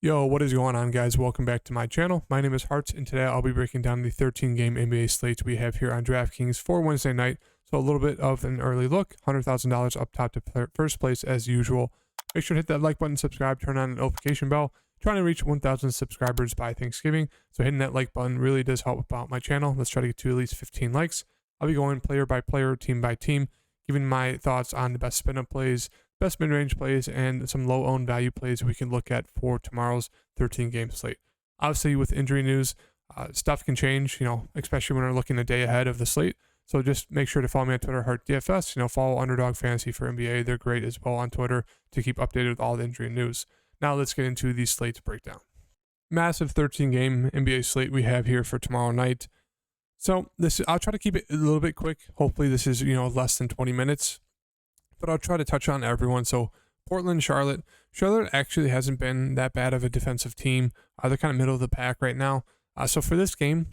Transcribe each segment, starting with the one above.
Yo, what is going on, guys? Welcome back to my channel. My name is Hearts, and today I'll be breaking down the 13-game NBA slate we have here on DraftKings for Wednesday night. So a little bit of an early look, $100,000 up top to first place as usual. Make sure to hit that like button, subscribe, turn on the notification bell. Trying to reach 1,000 subscribers by Thanksgiving, so hitting that like button really does help out my channel. Let's try to get to at least 15 likes. I'll be going player by player, team by team, giving my thoughts on the best spin-up plays, best mid-range plays, and some low-owned value plays we can look at for tomorrow's 13-game slate. Obviously, with injury news, stuff can change, especially when we're looking a day ahead of the slate. So just make sure to follow me on Twitter, Heart DFS. Follow Underdog Fantasy for NBA. They're great as well on Twitter to keep updated with all the injury news. Now let's get into the slate breakdown. Massive 13-game NBA slate we have here for tomorrow night. So I'll try to keep it a little bit quick. Hopefully this is less than 20 minutes. But I'll try to touch on everyone. So Portland, Charlotte. Charlotte actually hasn't been that bad of a defensive team. They're kind of middle of the pack right now. So for this game,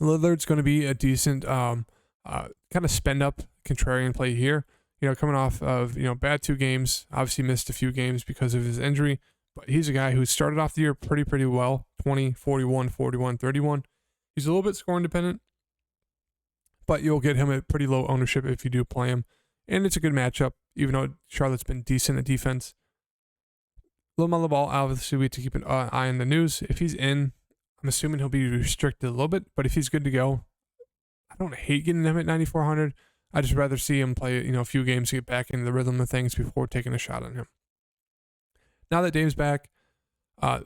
Lillard's going to be a decent kind of spend up contrarian play here. Coming off of bad 2 games. Obviously missed a few games because of his injury. But he's a guy who started off the year pretty well. 20, 41, 41, 31. He's a little bit scoring dependent. But you'll get him at pretty low ownership if you do play him. And it's a good matchup, even though Charlotte's been decent at defense. LaMelo Ball, obviously, we have to keep an eye on the news. If he's in, I'm assuming he'll be restricted a little bit. But if he's good to go, I don't hate getting him at 9,400. I'd just rather see him play, a few games to get back into the rhythm of things before taking a shot on him. Now that Dame's back,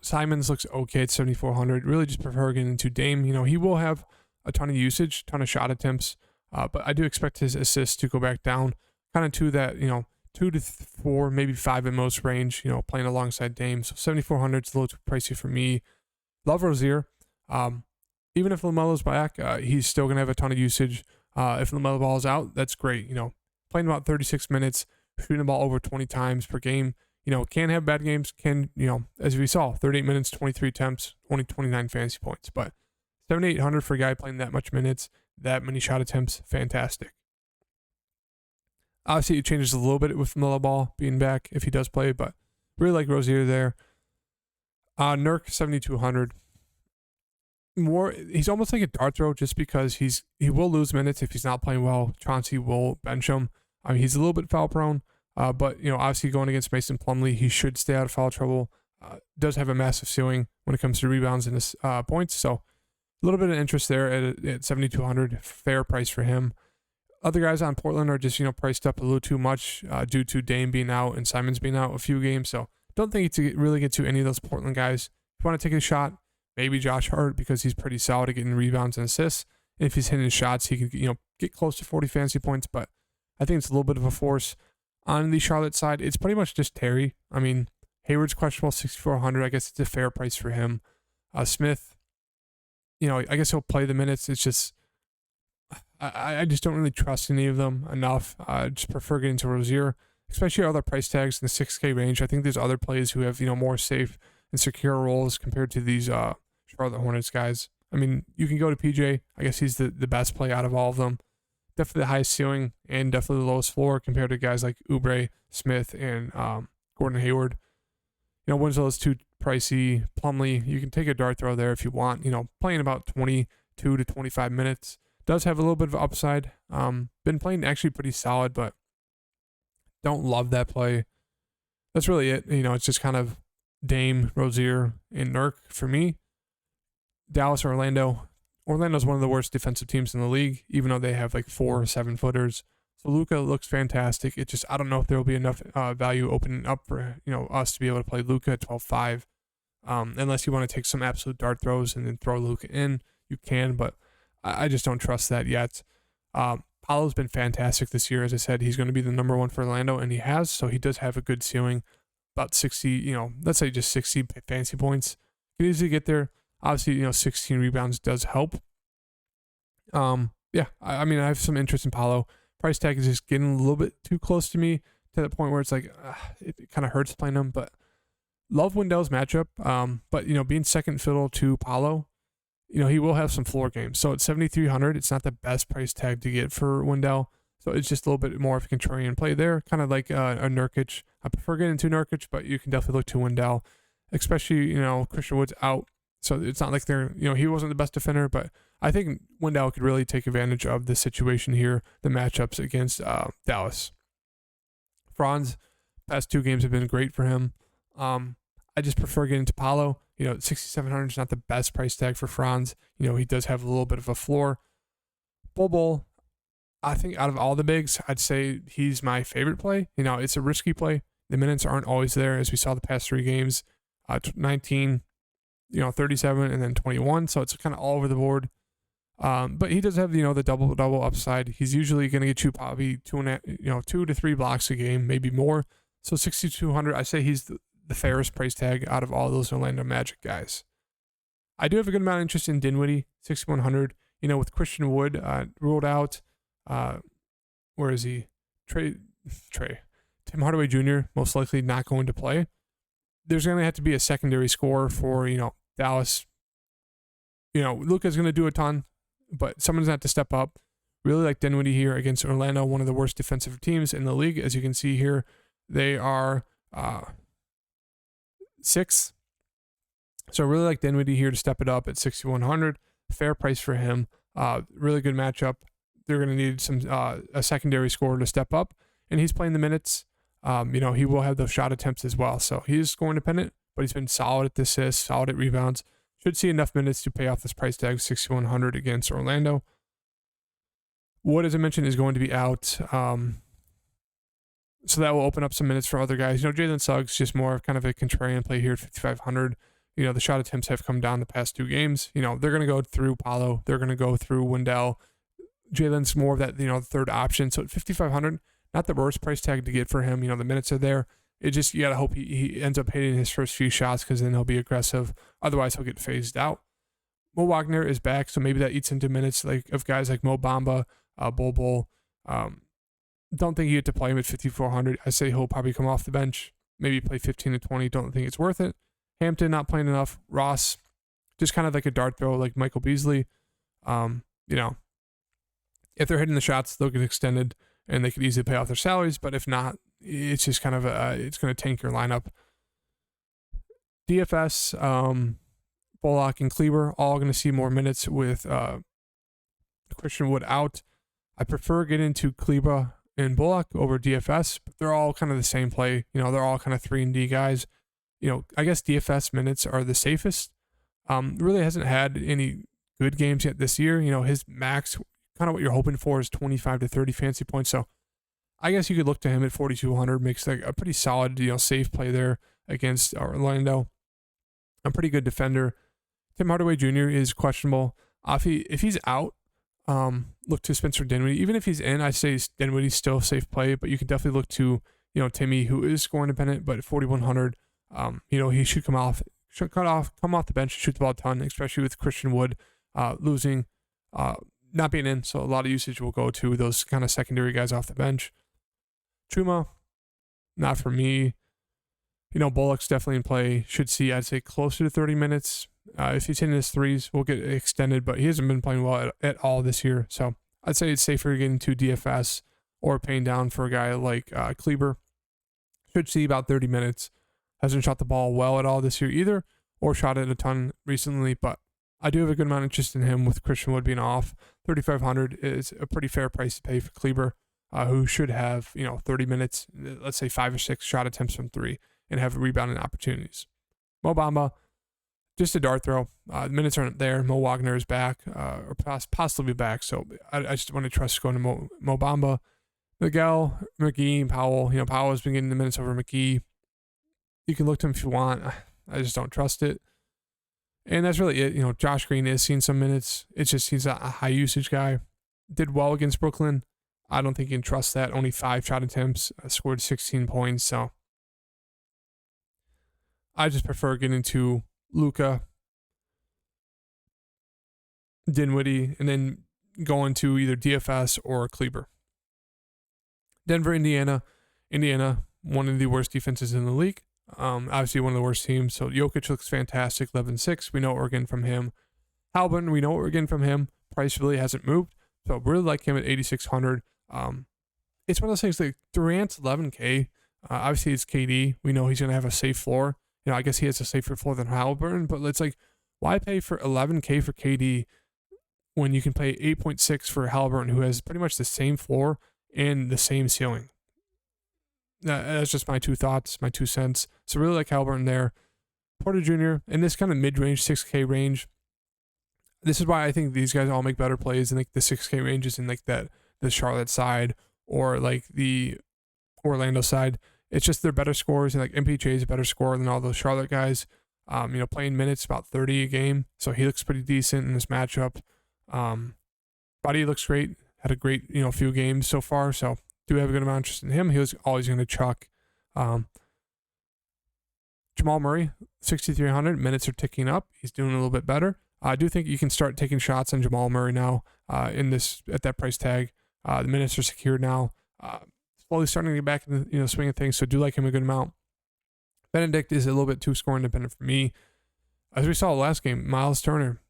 Simons looks okay at 7,400. Really just prefer getting into Dame. He will have a ton of usage, ton of shot attempts. But I do expect his assists to go back down kind of to that, 2 to 4, maybe 5 at most range, playing alongside Dame. So 7,400 is a little too pricey for me. Love Rozier. Even if LaMelo's back, he's still going to have a ton of usage. If LaMelo Ball is out, that's great. Playing about 36 minutes, shooting the ball over 20 times per game. Can have bad games, as we saw, 38 minutes, 23 attempts, only 29 fantasy points. But 7,800 for a guy playing that much minutes, that many shot attempts, fantastic. Obviously, it changes a little bit with LaMelo Ball being back if he does play, but really like Rozier there. Nurk, 7,200. He's almost like a dart throw just because he will lose minutes if he's not playing well. Chauncey will bench him. He's a little bit foul prone, but obviously going against Mason Plumlee, he should stay out of foul trouble. Does have a massive ceiling when it comes to rebounds and his points, so a little bit of interest there at 7,200, fair price for him. Other guys on Portland are just priced up a little too much due to Dame being out and Simons being out a few games. So don't think to really get to any of those Portland guys. If you want to take a shot, maybe Josh Hart because he's pretty solid at getting rebounds and assists. And if he's hitting his shots, he could get close to 40 fantasy points. But I think it's a little bit of a force. On the Charlotte side, it's pretty much just Terry. Hayward's questionable, 6,400. I guess it's a fair price for him. Smith, I guess he'll play the minutes. It's just I just don't really trust any of them enough. I just prefer getting to Rozier, especially other price tags in the 6K range. I think there's other plays who have more safe and secure roles compared to these Charlotte Hornets guys. You can go to PJ. I guess he's the best play out of all of them. Definitely the highest ceiling and definitely the lowest floor compared to guys like Oubre, Smith, and Gordon Hayward. Winslow's too pricey. Plumlee, you can take a dart throw there if you want. Playing about 22 to 25 minutes. Does have a little bit of upside. Been playing actually pretty solid, but don't love that play. That's really it. It's just kind of Dame, Rozier, and Nurk for me. Dallas, Orlando. Orlando's one of the worst defensive teams in the league, even though they have like 4 or 7 footers. So Luka looks fantastic. It just, I don't know if there will be enough value opening up for us to be able to play Luka at 12.5. Unless you want to take some absolute dart throws and then throw Luka in, you can, but I just don't trust that yet. Paolo's been fantastic this year. As I said, he's going to be the number 1 for Orlando, and he has, so he does have a good ceiling. About 60, let's say just 60 fantasy points. He can easily get there. Obviously, 16 rebounds does help. I have some interest in Paolo. Price tag is just getting a little bit too close to me to the point where it's like, it kind of hurts playing him, but love Wendell's matchup. But, being second fiddle to Paolo, he will have some floor games. So at 7,300, it's not the best price tag to get for Wendell. So it's just a little bit more of a contrarian play there, kind of like a Nurkic. I prefer getting to Nurkic, but you can definitely look to Wendell especially, Christian Wood's out. So it's not like he wasn't the best defender, but I think Wendell could really take advantage of the situation here, the matchups against Dallas. Franz, past 2 games have been great for him. I just prefer getting to Paolo. 6,700 is not the best price tag for Franz. He does have a little bit of a floor. Bol, I think out of all the bigs, I'd say he's my favorite play. It's a risky play. The minutes aren't always there, as we saw the past 3 games. 19, 37, and then 21. So it's kind of all over the board. But he does have, the double upside. He's usually going to get you probably 2 to 3 blocks a game, maybe more. So 6,200, I say he's the fairest price tag out of all those Orlando Magic guys. I do have a good amount of interest in Dinwiddie, 6,100. With Christian Wood ruled out. Where is he? Trey. Tim Hardaway Jr. most likely not going to play. There's going to have to be a secondary scorer for, Dallas. Luka's going to do a ton, but someone's going to have to step up. Really like Dinwiddie here against Orlando, one of the worst defensive teams in the league. As you can see here, they are 6th. So really like Dinwiddie here to step it up at 6,100. Fair price for him. Really good matchup. They're going to need a secondary scorer to step up, and he's playing the minutes. He will have those shot attempts as well. So he is scoring dependent, but he's been solid at the assists, solid at rebounds. Should see enough minutes to pay off this price tag, 6,100 against Orlando. Wood, as I mentioned, is going to be out. So that will open up some minutes for other guys. Jalen Suggs, just more of kind of a contrarian play here at 5,500. The shot attempts have come down the past 2 games. They're going to go through Paolo. They're going to go through Wendell. Jalen's more of that, third option. So at 5,500, not the worst price tag to get for him. The minutes are there. It just, you got to hope he ends up hitting his first few shots, because then he'll be aggressive. Otherwise, he'll get phased out. Mo Wagner is back, so maybe that eats into minutes of guys like Mo Bamba, Bol. Don't think you get to play him at 5,400. I say he'll probably come off the bench, maybe play 15 to 20. Don't think it's worth it. Hampton not playing enough. Ross, just kind of like a dart throw like Michael Beasley. If they're hitting the shots, they'll get extended and they could easily pay off their salaries. But if not, it's just kind of it's going to tank your lineup. DFS, Bullock and Kleber, all going to see more minutes with Christian Wood out. I prefer getting to Kleber and Bullock over DFS, but they're all kind of the same play. They're all kind of 3-and-D guys. I guess DFS minutes are the safest. Really hasn't had any good games yet this year. His max, kind of what you're hoping for, is 25 to 30 fantasy points. So I guess you could look to him at 4,200. Makes like a pretty solid, safe play there against Orlando. A pretty good defender. Tim Hardaway Jr. is questionable. If he's out, look to Spencer Dinwiddie. Even if he's in, I say Dinwiddie's still a safe play, but you can definitely look to, Timmy, who is scoring dependent, but at 4,100, he should come off the bench, shoot the ball a ton, especially with Christian Wood losing, not being in. So a lot of usage will go to those kind of secondary guys off the bench. Truma, not for me. Bullock's definitely in play. Should see, I'd say, closer to 30 minutes. If he's hitting his threes, we'll get extended, but he hasn't been playing well at all this year. So I'd say it's safer getting to DFS or paying down for a guy like Kleber. Should see about 30 minutes. Hasn't shot the ball well at all this year either, or shot it a ton recently, but I do have a good amount of interest in him with Christian Wood being off. 3,500 is a pretty fair price to pay for Kleber, who should have 30 minutes, let's say 5 or 6 shot attempts from 3, and have rebounding opportunities. Mo Bamba, just a dart throw. The minutes aren't there. Mo Wagner is back, or possibly back, so I just want to trust going to Mo Bamba. Miguel, McGee, Powell. Powell has been getting the minutes over McGee. You can look to him if you want. I just don't trust it. And that's really it. Josh Green is seeing some minutes. It's just he's a high usage guy. Did well against Brooklyn. I don't think you can trust that. Only 5 shot attempts, scored 16 points. So I just prefer getting to Luka, Dinwiddie, and then going to either DFS or Kleber. Denver, Indiana. Indiana, one of the worst defenses in the league. Obviously one of the worst teams. So Jokic looks fantastic, 11-6. We know what we're getting from him. Halbin, we know what we're getting from him. Price really hasn't moved. So really like him at 8,600. It's one of those things like Durant's 11K. Obviously it's KD. We know he's going to have a safe floor. I guess he has a safer floor than Halliburton, but it's like, why pay for $11K for KD when you can pay 8.6 for Halliburton, who has pretty much the same floor and the same ceiling? That's just my 2 thoughts, my 2 cents. So really like Halliburton there. Porter Jr. in this kind of mid-range 6K range. This is why I think these guys all make better plays in like the 6K ranges in like the Charlotte side or like the Orlando side. It's just they're better scorers, and like MPJ is a better scorer than all those Charlotte guys. Playing minutes about 30 a game, so he looks pretty decent in this matchup. Body looks great. Had a great few games so far, so do have a good amount of interest in him. He was always going to chuck. Jamal Murray, 6,300 minutes are ticking up. He's doing a little bit better. I do think you can start taking shots on Jamal Murray now at that price tag. The minutes are secured now. Slowly starting to get back in the swing of things, so do like him a good amount. Benedict is a little bit too score independent for me. As we saw last game, Miles Turner,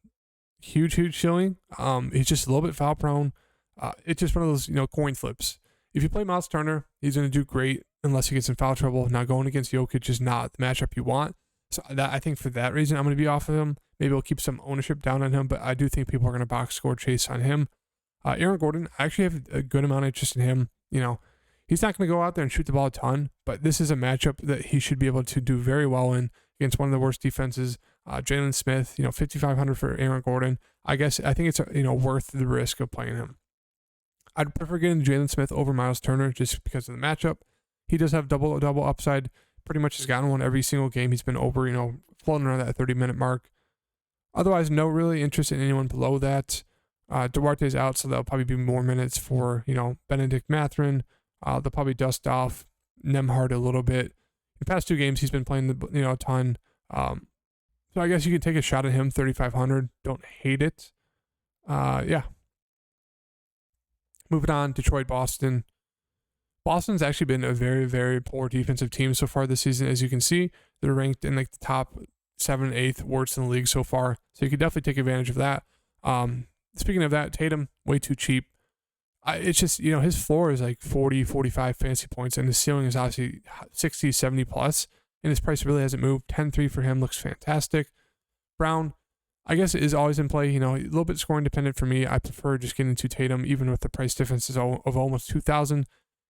huge ceiling. He's just a little bit foul prone. It's just one of those coin flips. If you play Miles Turner, he's going to do great unless he gets in foul trouble. Now going against Jokic is not the matchup you want. So I think for that reason, I'm going to be off of him. Maybe we'll keep some ownership down on him, but I do think people are going to box score chase on him. Aaron Gordon, I actually have a good amount of interest in him. He's not going to go out there and shoot the ball a ton, but this is a matchup that he should be able to do very well in against one of the worst defenses. Jalen Smith, 5,500 for Aaron Gordon. I think it's worth the risk of playing him. I'd prefer getting Jalen Smith over Miles Turner just because of the matchup. He does have double upside. Pretty much has gotten one every single game. He's been over, floating around that 30-minute mark. Otherwise, no really interest in anyone below that. Duarte's out, so there'll probably be more minutes for, Benedict Mathurin. They'll probably dust off Nembhard a little bit. The past 2 games, he's been playing a ton. So I guess you can take a shot at him, 3,500. Don't hate it. Yeah. Moving on, Detroit, Boston. Boston's actually been a very, very poor defensive team so far this season. As you can see, they're ranked in like the top 7th, 8th worst in the league so far. So you could definitely take advantage of that. Speaking of that, Tatum, way too cheap. It's just, his floor is like 40, 45 fantasy points, and his ceiling is obviously 60, 70 plus, and his price really hasn't moved. 10-3 for him looks fantastic. Brown, I guess, is always in play. A little bit scoring dependent for me. I prefer just getting to Tatum, even with the price differences of almost 2,000.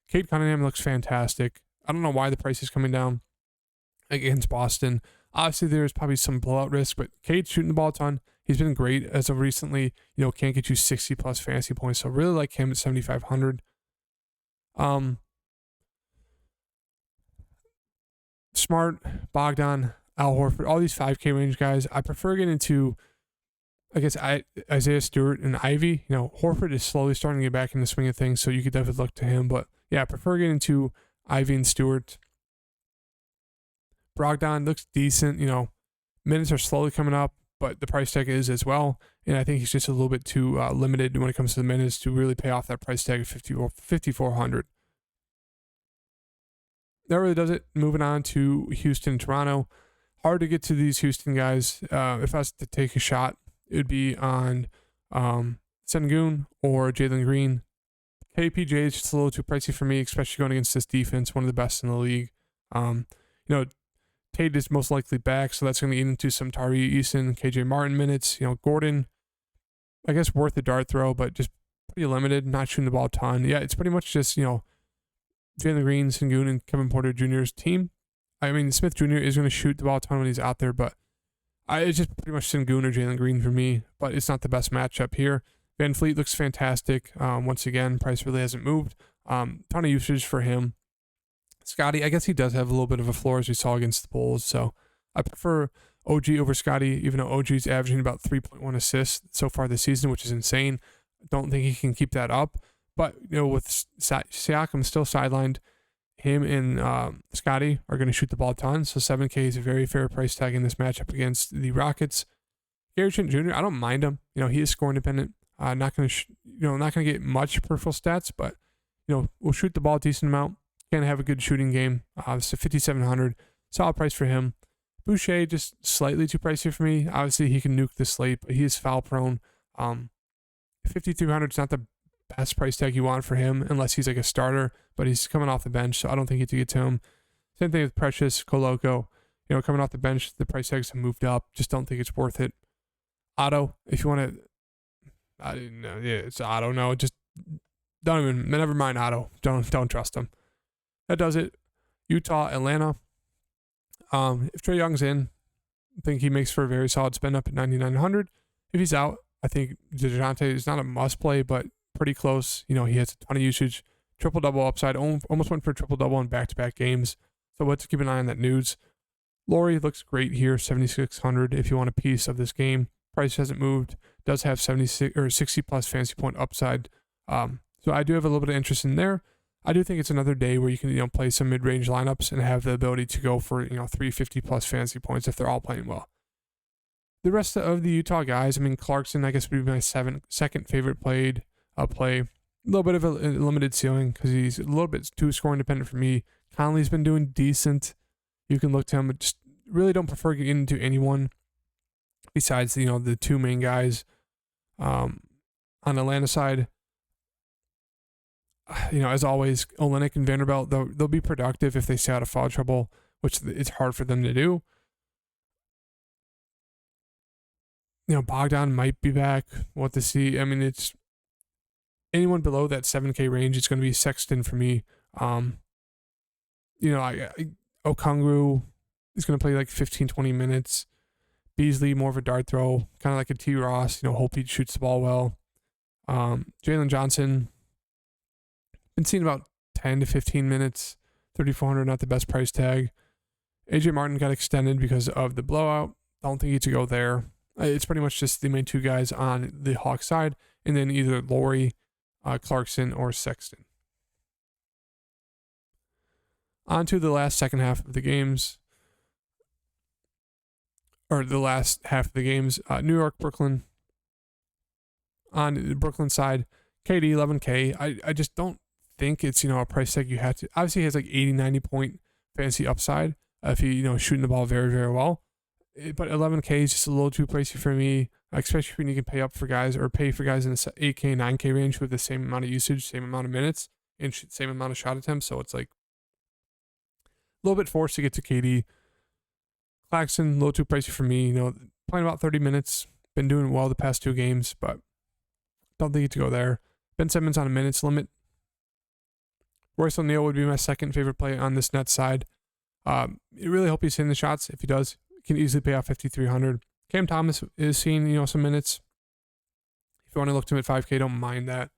Cade Cunningham looks fantastic. I don't know why the price is coming down against Boston. Obviously, there's probably some blowout risk, but Cade's shooting the ball a ton. He's been great as of recently. Can't get you 60 plus fantasy points. So really like him at 7,500. Smart, Bogdan, Al Horford, all these 5K range guys. I prefer getting into, Isaiah Stewart and Ivy. Horford is slowly starting to get back in the swing of things, so you could definitely look to him. But yeah, I prefer getting to Ivy and Stewart. Brogdon looks decent. Minutes are slowly coming up, but the price tag is as well. And I think he's just a little bit too limited when it comes to the minutes to really pay off that price tag of 5,400. That really does it. Moving on to Houston and Toronto. Hard to get to these Houston guys. If I was to take a shot, it would be on Sengun or Jalen Green. KPJ is just a little too pricey for me, especially going against this defense, one of the best in the league. Tate is most likely back, so that's going to get into some Tari Eason, KJ Martin minutes. Gordon, I guess worth a dart throw, but just pretty limited, not shooting the ball a ton. Yeah, it's pretty much just, Jalen Green, Sengun, and Kevin Porter Jr.'s team. I mean, Smith Jr. is going to shoot the ball a ton when he's out there, but it's just pretty much Sengun or Jalen Green for me, but it's not the best matchup here. Van Fleet looks fantastic. Once again, price really hasn't moved. Ton of usage for him. Scotty, I guess he does have a little bit of a floor as we saw against the Bulls, so I prefer OG over Scotty, even though OG's averaging about 3.1 assists so far this season, which is insane. Don't think he can keep that up, but with Siakam still sidelined, him and Scotty are going to shoot the ball a ton, so 7K is a very fair price tag in this matchup against the Rockets. Gary Trent Jr., I don't mind him. He is scoring dependent. Not going to not going to get much peripheral stats, but we'll shoot the ball a decent amount. Can have a good shooting game. So 5,700, solid price for him. Boucher just slightly too pricey for me. Obviously, he can nuke the slate, but he is foul prone. 5,300 is not the best price tag you want for him unless he's like a starter, but he's coming off the bench, so I don't think you have to get to him. Same thing with Precious, Koloko. Coming off the bench, the price tags have moved up. Just don't think it's worth it. Otto, if you want to, I didn't know. Yeah, it's Otto. No, just don't even. Never mind Otto. Don't trust him. That does it. Utah, Atlanta. If Trae Young's in, I think he makes for a very solid spin up at 9,900. If he's out, I think DeJounte is not a must play, but pretty close. He has a ton of usage. Triple double upside. Almost went for a triple double in back-to-back games. So let's keep an eye on that news. Laurie looks great here, 7,600. If you want a piece of this game, price hasn't moved. Does have 76 or 60 plus fantasy point upside. So I do have a little bit of interest in there. I do think it's another day where you can play some mid-range lineups and have the ability to go for 350 plus fantasy points if they're all playing well. The rest of the Utah guys, Clarkson, I guess would be my second favorite play. A little bit of a limited ceiling because he's a little bit too scoring dependent for me. Conley's been doing decent. You can look to him, but just really don't prefer getting into anyone besides the two main guys on the Atlanta side. As always, Olynyk and Vanderbilt, they'll be productive if they stay out of foul trouble, which it's hard for them to do. Bogdan might be back. What to see. It's anyone below that 7K range. It's going to be Sexton for me. Okongwu is going to play like 15, 20 minutes. Beasley, more of a dart throw, kind of like a T. Ross. Hope he shoots the ball well. Jalen Johnson, been seeing about 10 to 15 minutes. 3,400, not the best price tag. AJ Martin got extended because of the blowout. Don't think he to go there. It's pretty much just the main two guys on the Hawks side, and then either Laurie, Clarkson, or Sexton. On to the second half of the games. New York, Brooklyn. On the Brooklyn side, KD 11K. I just don't think it's a price tag you have to. Obviously, he has like 80, 90 point fantasy upside if he shooting the ball very, very well. But 11K is just a little too pricey for me, especially when you can pay for guys in the 8K, 9K range with the same amount of usage, same amount of minutes, and same amount of shot attempts. So it's like a little bit forced to get to KD. Claxton, a little too pricey for me. Playing about 30 minutes, been doing well the past two games, but don't think you to go there. Ben Simmons on a minutes limit. Royce O'Neal would be my second favorite play on this net side. I really hope he's hitting the shots. If he does, he can easily pay off 5,300. Cam Thomas is seeing some minutes. If you want to look to him at 5K, don't mind that.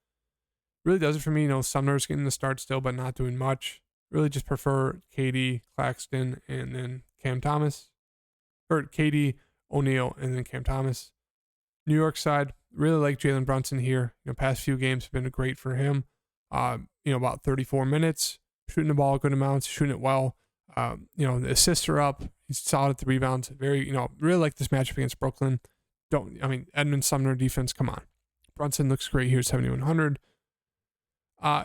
Really does it for me. Sumner's getting the start still, but not doing much. Really just prefer KD, Claxton, and then Cam Thomas. Or KD, O'Neal, and then Cam Thomas. New York side, really like Jalen Brunson here. Past few games have been great for him. About 34 minutes, shooting the ball a good amount, shooting it well. The assists are up. He's solid at the rebounds. Very, really like this matchup against Brooklyn. Edmund Sumner defense, come on. Brunson looks great here, 7,100.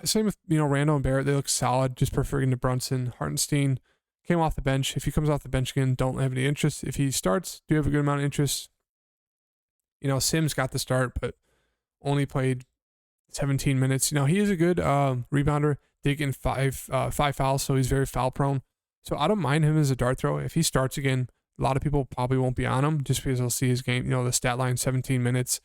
Same with, Randall and Barrett. They look solid. Just preferring to Brunson. Hartenstein came off the bench. If he comes off the bench again, don't have any interest. If he starts, do have a good amount of interest. Sims got the start, but only played 17 minutes. He is a good rebounder. Did get in five fouls, so he's very foul prone. So I don't mind him as a dart throw. If he starts again, a lot of people probably won't be on him just because they'll see his game. The stat line, 17 minutes,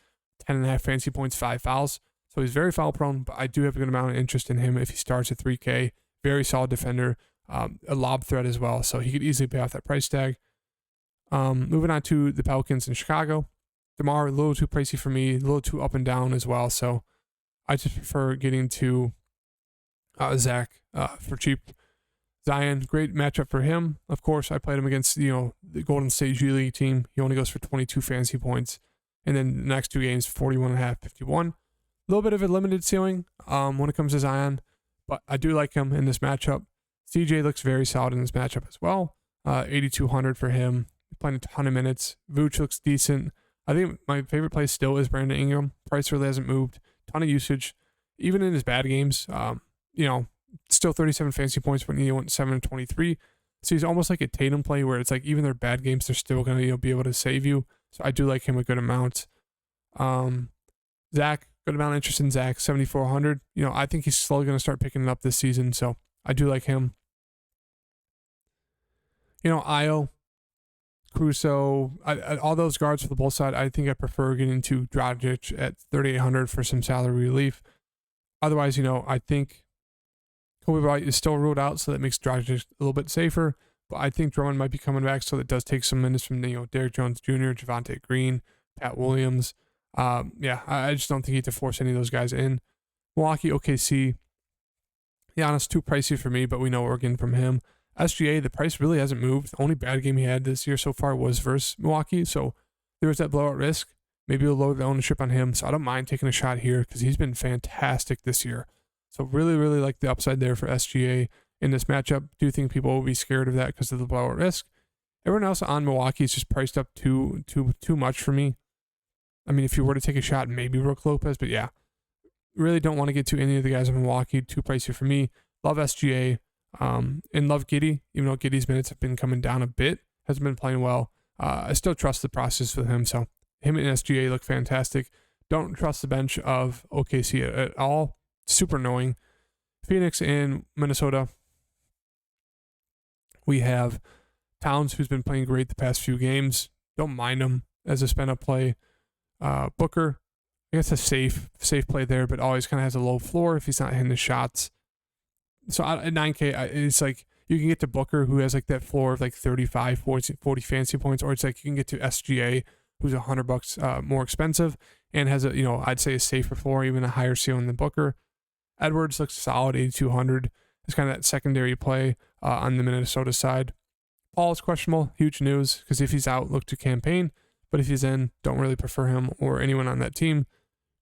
10.5 fantasy points, 5 fouls. So he's very foul prone, but I do have a good amount of interest in him if he starts at 3K. Very solid defender, a lob threat as well. So he could easily pay off that price tag. Moving on to the Pelicans in Chicago. DeMar, a little too pricey for me, a little too up and down as well. So I just prefer getting to Zach for cheap. Zion, great matchup for him. Of course, I played him against the Golden State G League team. He only goes for 22 fantasy points. And then the next two games, 41.5, 51. A little bit of a limited ceiling when it comes to Zion, but I do like him in this matchup. CJ looks very solid in this matchup as well. 8,200 for him. Playing a ton of minutes. Vooch looks decent. I think my favorite play still is Brandon Ingram. Price really hasn't moved. Ton of usage. Even in his bad games, still 37 fantasy points when he went 7-23. So he's almost like a Tatum play where it's like even their bad games, they're still going to be able to save you. So I do like him a good amount. Zach, good amount of interest in Zach, 7,400. I think he's slowly going to start picking it up this season. So I do like him. Io, Crusoe, all those guards for the Bulls side, I think I prefer getting to Dragic at 3,800 for some salary relief. Otherwise, I think Kobe Bryant is still ruled out, so that makes Dragic a little bit safer. But I think Drummond might be coming back, so that does take some minutes from Derrick Jones Jr., Javonte Green, Pat Williams. I just don't think you have to force any of those guys in. Milwaukee, OKC. Giannis too pricey for me, but we know what we're getting from him. SGA, the price really hasn't moved. The only bad game he had this year so far was versus Milwaukee, so there was that blowout risk. Maybe we'll lower the ownership on him, so I don't mind taking a shot here because he's been fantastic this year. So really, really like the upside there for SGA in this matchup. Do think people will be scared of that because of the blowout risk. Everyone else on Milwaukee is just priced up too much for me. I mean, if you were to take a shot, maybe Brook Lopez, but yeah, really don't want to get to any of the guys in Milwaukee. Too pricey for me. Love SGA. And love Giddey, even though Giddey's minutes have been coming down a bit, hasn't been playing well. I still trust the process with him, so him and SGA look fantastic. Don't trust the bench of OKC at all. Super annoying. Phoenix and Minnesota. We have Towns, who's been playing great the past few games. Don't mind him as a spin-up play. Booker, I guess a safe play there, but always kind of has a low floor if he's not hitting the shots. So at 9K, it's like you can get to Booker, who has like that floor of like 35, 40 fantasy points, or it's like you can get to SGA, who's $100 more expensive and has I'd say a safer floor, even a higher ceiling than Booker. Edwards looks solid, 8,200. It's kind of that secondary play on the Minnesota side. Paul is questionable, huge news, because if he's out, look to campaign. But if he's in, don't really prefer him or anyone on that team.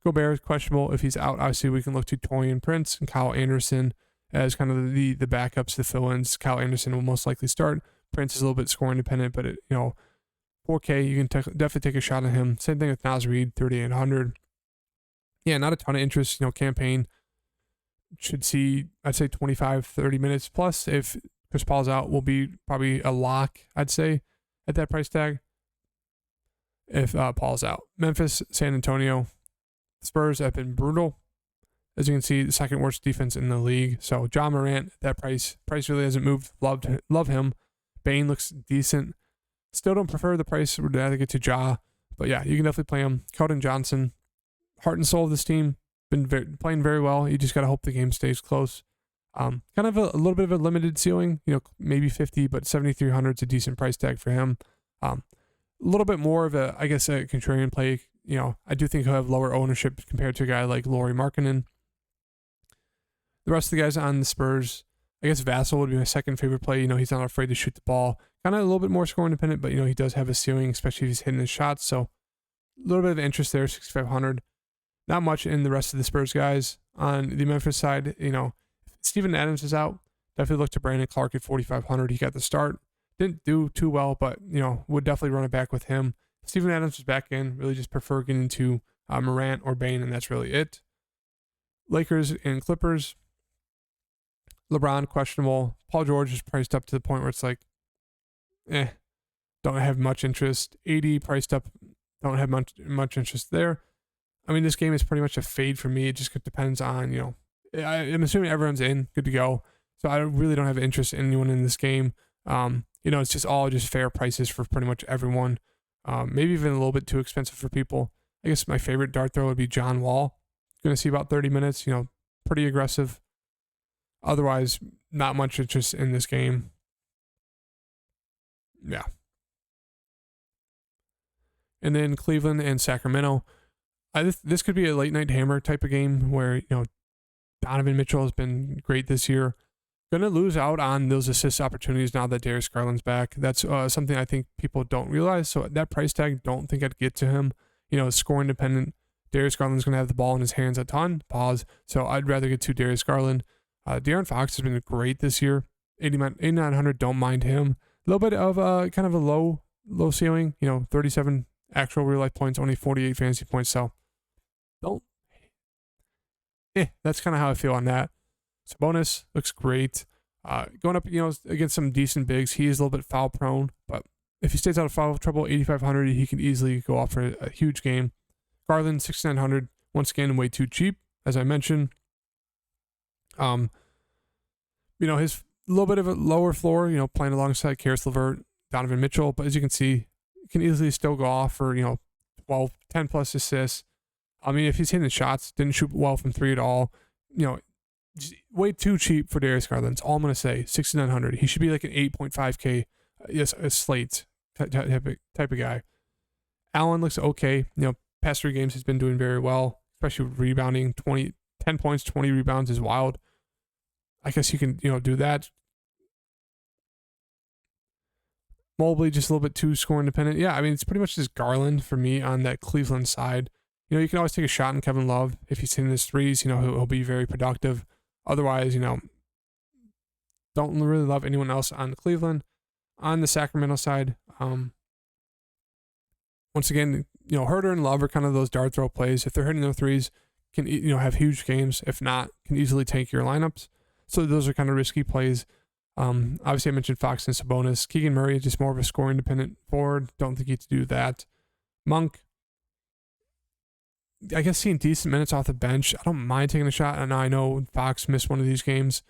Gobert is questionable. If he's out, obviously we can look to Torian Prince and Kyle Anderson as kind of the backups, the fill-ins. Kyle Anderson will most likely start. Prince is a little bit scoring dependent, but 4K, you can definitely take a shot on him. Same thing with Naz Reid, 3,800. Yeah, not a ton of interest. Campaign should see, I'd say 25, 30 minutes plus. If Chris Paul's out, will be probably a lock, I'd say, at that price tag. If Paul's out. Memphis, San Antonio. Spurs have been brutal. As you can see, the second worst defense in the league. So John Morant, that price really hasn't moved. Love him. Bane looks decent. Still don't prefer the price. Would rather get to Ja. But yeah, you can definitely play him. Keldon Johnson, heart and soul of this team. Been playing very well. You just got to hope the game stays close. Kind of a little bit of a limited ceiling. Maybe 50, but 7,300 is a decent price tag for him. A little bit more of a contrarian play. I do think he'll have lower ownership compared to a guy like Lauri Markkanen. The rest of the guys on the Spurs, I guess Vassell would be my second favorite play. He's not afraid to shoot the ball. Kind of a little bit more scoring dependent, but he does have a ceiling, especially if he's hitting his shots. So a little bit of interest there, 6,500. Not much in the rest of the Spurs guys. On the Memphis side, Steven Adams is out. Definitely look to Brandon Clark at 4,500. He got the start. Didn't do too well, but would definitely run it back with him. Steven Adams is back in. Really just prefer getting to Morant or Bane, and that's really it. Lakers and Clippers. LeBron, questionable. Paul George is priced up to the point where it's like, don't have much interest. AD priced up, don't have much interest there. I mean, this game is pretty much a fade for me. It just depends on, I'm assuming everyone's in, good to go. So I really don't have interest in anyone in this game. It's just all just fair prices for pretty much everyone. Maybe even a little bit too expensive for people. I guess my favorite dart throw would be John Wall. Going to see about 30 minutes, pretty aggressive. Otherwise, not much interest in this game. Yeah. And then Cleveland and Sacramento. This could be a late night hammer type of game where, Donovan Mitchell has been great this year. Going to lose out on those assist opportunities now that Darius Garland's back. That's something I think people don't realize. So that price tag, don't think I'd get to him. Scoring dependent. Darius Garland's going to have the ball in his hands a ton. Pause. So I'd rather get to Darius Garland. De'Aaron Fox has been great this year. 8,900, don't mind him. A little bit of kind of a low ceiling. 37 actual real life points, only 48 fantasy points. So that's kind of how I feel on that. Sabonis looks great. Going up, against some decent bigs. He is a little bit foul prone, but if he stays out of foul trouble, 8,500, he can easily go off for a huge game. Garland, 6,900. Once again, way too cheap, as I mentioned. His little bit of a lower floor, playing alongside Karis LeVert. Donovan Mitchell, but as you can see, he can easily still go off for, 10 plus assists. I mean, if he's hitting the shots, didn't shoot well from 3 at all, just way too cheap for Darius Garland. That's all I'm going to say. 6,900. He should be like an 8.5K, a slate type of guy. Allen looks okay. Past 3 games he's been doing very well, especially with rebounding. 10 points, 20 rebounds is wild. I guess you can, do that. Mobley just a little bit too score independent. Yeah, I mean, it's pretty much just Garland for me on that Cleveland side. You can always take a shot on Kevin Love. If he's hitting his threes, he'll be very productive. Otherwise, don't really love anyone else on Cleveland. On the Sacramento side, once again, Herter and Love are kind of those dart throw plays. If they're hitting their threes, can have huge games. If not, can easily tank your lineups. So those are kind of risky plays. Obviously, I mentioned Fox and Sabonis. Keegan Murray is just more of a scoring dependent forward. Don't think he to do that. Monk, I guess seeing decent minutes off the bench. I don't mind taking a shot. And I know Fox missed one of these games,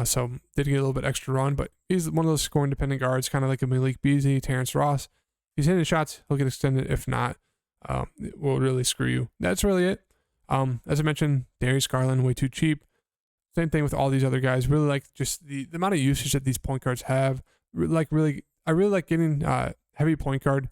so did get a little bit extra run. But he's one of those scoring dependent guards, kind of like a Malik Beasley, Terrence Ross. If he's hitting the shots, he'll get extended. If not, it will really screw you. That's really it. As I mentioned, Darius Garland, way too cheap. Same thing with all these other guys. Really like just the amount of usage that these point guards have. I really like getting heavy point guard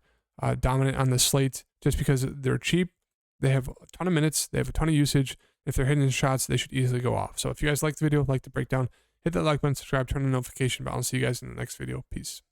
dominant on the slate just because they're cheap. They have a ton of minutes. They have a ton of usage. If they're hitting the shots, they should easily go off. So if you guys like the video, like the breakdown, hit that like button, subscribe, turn on the notification bell. I'll see you guys in the next video. Peace.